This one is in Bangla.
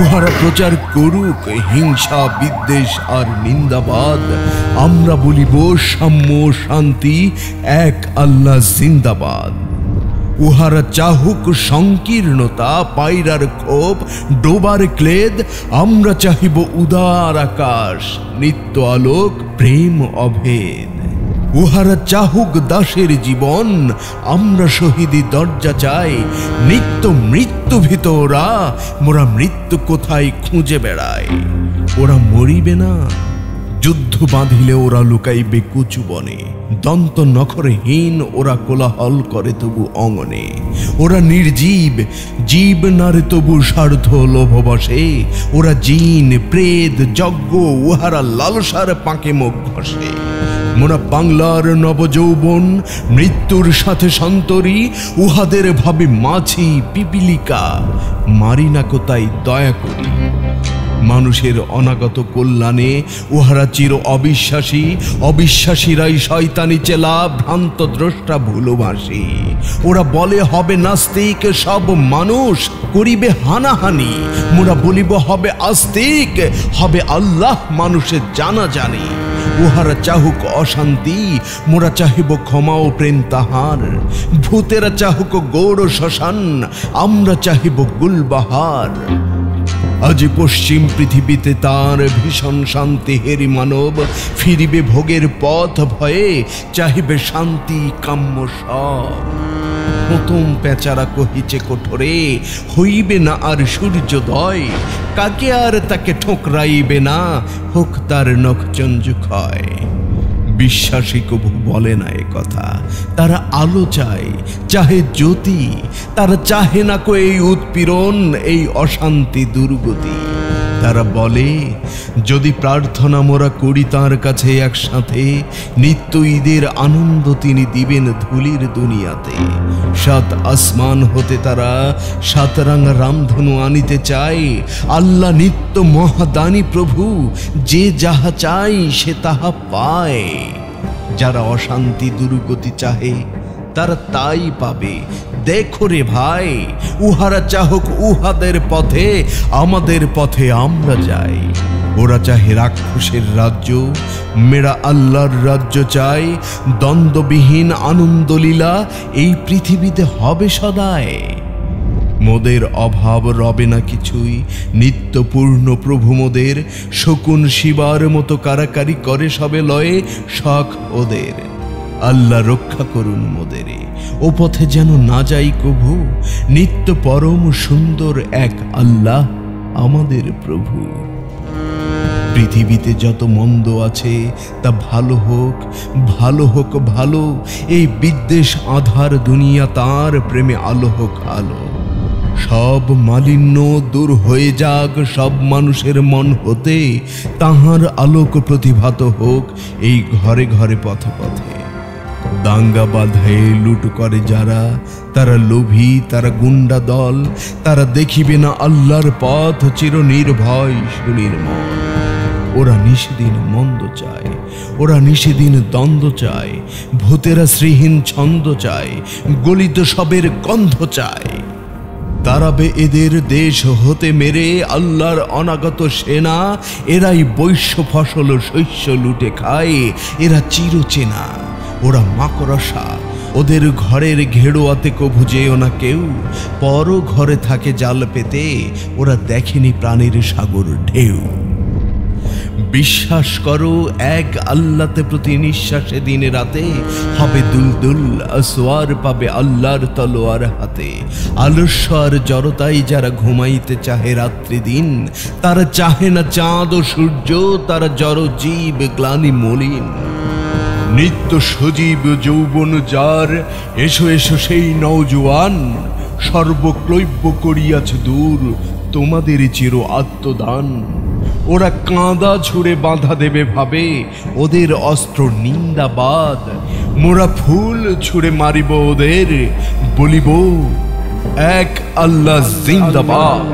উহারা প্রচার করুক হিংসা বিদ্বেষ আর নিন্দাবাদ। আমরা বলিব সাম্য শান্তি, এক আল্লাহ জিন্দাবাদ। উহারা চাহুক সংকীর্ণতা, পায়রার ক্ষোভ, ডোবার ক্লেদ। আমরা চাহিব উদার আকাশ, নিত্য আলোক, প্রেম অভেদ। উহারা চাহুক দাসের জীবন, আমরা শহীদি দরজা চাই। নিত্য মৃত্যু ভীত ওরা, মোরা মৃত্যু কোথায় খুঁজে বেড়ায়। ওরা মরিবে না, যুদ্ধ বাঁধিলে ওরা লুকাইবে কুচু বনে। দন্ত নখরহীন ওরা কোলাহল করে তবু অঙ্গনে। ওরা নির্জীব, জীব নারে তবু স্বার্থ লোভ বসে। ওরা জিন প্রেত যজ্ঞ, উহারা লালসার পাকে মুখ ঘষে। মোরা বাংলার নবযৌবন, মৃত্যুর সাথে সন্তরী। উহাদের ভাবে মাছি পিপিলিকা, মারি না কোথায় দয়া করি। মানুষের অনাগত কল্যাণে উহারা চির অবিশ্বাসী। অবিশ্বাসীরাই শয়তানি চেলা, ভ্রান্ত দ্রষ্টা ভুলবাসী। ওরা বলে হবে নাস্তিক, সব মানুষ করিবে হানাহানি। মোরা বলিব হবে আস্তিক, হবে আল্লাহ মানুষের জানা জানি। উহারা চাহুক অশান্তি, মোরা চাহিব ক্ষমা ও প্রেম তাহার। ভূতেরা চাহুক গৌড় শ্মশান, আমরা চাহিব গুলবাহার। আজ পশ্চিম পৃথিবীতে তার ভীষণ শান্তি হেরি মানব। ফিরিবে ভোগের পথ ভয়ে, চাহিবে শান্তি কাম্য সব। প্রথম পেঁচারা কহিছে কোঠরে, হইবে না আর সূর্যোদয়। কাকে আর তাকে ঠোকরাইবে না, হোক তার নখ চঞ্জু ক্ষয়। বিশ্বাসী কবু বলে না এ কথা, তারা আলো চায়, চাহে জ্যোতি। তারা চাহে না কো এই উৎপীড়ন, এই অশান্তি দুর্গতি। তারা বলে যদি প্রার্থনা মোরা করি তার কাছে একসাথে, নিত্য ঈদের আনন্দ তিনি দিবেন ধুলির দুনিয়াতে। সাত আসমান হতে তারা সাতরাঙা রামধনু আনিতে চায়। আল্লাহ নিত্য মহাদানী প্রভু, যে যাহা চাই সে তাহা পায়। যারা অশান্তি দুর্গতি চাহে তারা তাই পাবে। দেখো রে ভাই, উহারা চাহুক উহাদের পথে, আমাদের পথে আমরা যাই। ওরা চাহে রাক্ষসের রাজ্য, মেরা আল্লাহর রাজ্য চাই। দ্বন্দ্ববিহীন আনন্দলীলা এই পৃথিবীতে হবে সদায়। মোদের অভাব রবে না কিছুই, নিত্যপূর্ণ প্রভু মোদের। শকুন শিবার মতো কারাকারি করে সবে লয়ে, শখ ওদের। আল্লাহ রক্ষা করুন মোদেরে, ও পথে যেন না যাই কভু। নিত্য পরম সুন্দর এক আল্লাহ আমাদের প্রভু। পৃথিবীতে যত মন্দ আছে তা ভালো হোক, ভালো হোক ভালো। এই বিদ্বেষ আধার দুনিয়া, তার প্রেমে আলো হোক আলো। সব মালিন্য দূর হয়ে যাক সব মানুষের মন হতে, তাহার আলোক প্রতিভাত হোক এই ঘরে ঘরে পথে পথে। দাঙ্গা বাঁধে লুট করে যারা, তারা লোভী, তারা গুন্ডা দল। তারা দেখিবে না আল্লাহর পথ, চির নির্ভয় সুনির্মল। ওরা নিষেদিন মন্দ চায়, ওরা নিষেদিন দ্বন্দ্ব চায়। ভূতেরা শ্রীহীন ছন্দ চায়, গলিত সবের গন্ধ চায়। তারাবে এদের দেশ হতে মেরে আল্লাহর অনাগত সেনা। এরাই বৈশ্য ফসল শস্য লুটে খায়, এরা চিরচেনা। ওরা মাকড়সা, ওদের ঘরের ঘেড়োয়াতে কভু যেও না কেউ। পর ঘরে থাকে জাল পেতে, ওরা দেখেনি প্রাণীর সাগর ঢেউ। বিশ্বাস করো এক আল্লাহতে, প্রতি নিঃশ্বাসে দিনে রাতে হবে দুলদুল। আসওয়ার পাবে আল্লাহর তলোয়ার হাতে। আলস্য আর জড়তাই যারা ঘুমাইতে চাহে রাত্রি দিন, তারা চাহে না চাঁদ ও সূর্য। তারা জড় জীব গ্লানি মলিন। নিত্য সজীব যৌবন যার, এসো এসো সেই নওজোয়ান। সর্বক্লৈব্য করিয়াছে দূর তোমাদের চির আত্মদান। ওরা কাঁদা ছুঁড়ে বাঁধা দেবে ভাবে, ওদের অস্ত্র নিন্দাবাদ। মোরা ফুল ছুঁড়ে মারিব ওদের, বলিব এক আল্লাহ জিন্দাবাদ।